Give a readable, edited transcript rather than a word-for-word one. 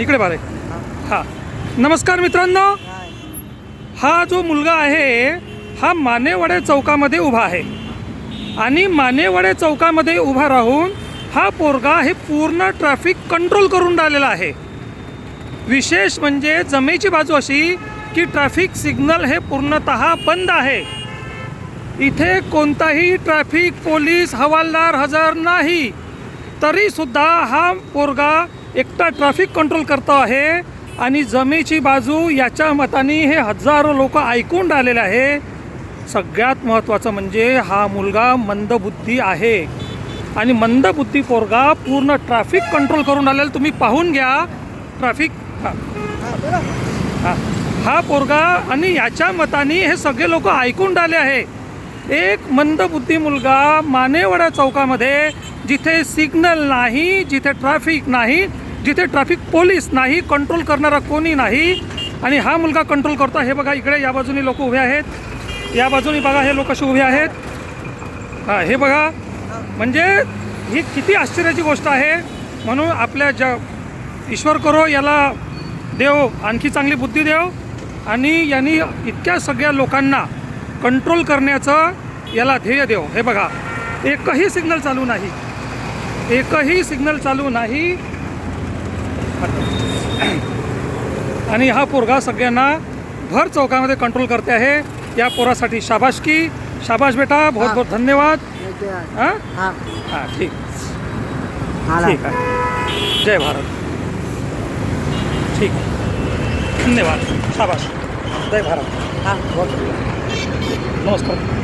इकडे बारे. हां, नमस्कार मित्रांनो. हा जो मुलगा आहे हा मानेवाडे चौकामध्ये उभा आहे आणि मानेवाडे चौकामध्ये उभा राहून हा पोरगा हे पूर्ण ट्रॅफिक कंट्रोल करून राहिलेला आहे. विशेष म्हणजे जमेची बाजू अशी की ट्रॅफिक सिग्नल हे पूर्णतः बंद आहे. इथे कोणताही ट्रॅफिक पोलीस हवालदार हजर नाही, तरीसुद्धा हा पोरगा एकटा ट्रॅफिक कंट्रोल करतो आहे. आणि जमेची बाजू याच्या मताने हे हजारो लोक ऐकून राहिलेले आहे. सगळ्यात महत्त्वाचं म्हणजे हा मुलगा मंदबुद्धी आहे आणि मंदबुद्धी पोरगा पूर्ण ट्रॅफिक कंट्रोल करून राहिलेला तुम्ही पाहून घ्या. ट्रॅफिक हा पोरगा आणि याच्या मताने हे सगळे लोक ऐकून राहिले आहे. एक मंदबुद्धी मुलगा मानेवाडा चौकामध्ये जिथे सिग्नल नाही, जिथे ट्रॅफिक नाही, जिथे ट्रॅफिक पोलीस नाही, कंट्रोल करणारा कोणी नाही आणि हा मुलगा कंट्रोल करतो. हे बघा इकडे या बाजूनी लोक उभे आहेत, या बाजूनी बघा हे लोक कसे उभे आहेत. हां, हे बघा म्हणजे ही किती आश्चर्याची गोष्ट आहे. म्हणून आपल्या ईश्वर करो याला देव आणखी चांगली बुद्धी देव आणि यांनी इतक्या सगळ्या लोकांना कंट्रोल करण्याचं याला ध्येय देव. हे बघा एकही सिग्नल चालू नाही, एकही सिग्नल चालू नाही आणि हा पोरगा सगळ्यांना भर चौकामध्ये कंट्रोल करते आहे. या पोरासाठी शाबासकी, शाबाश बेटा, बहुत बहुत धन्यवाद. हां हां, ठीक ठीक आहे. जय भारत. ठीक आहे, धन्यवाद, शाबाश, जय भारत. हां, नमस्कार.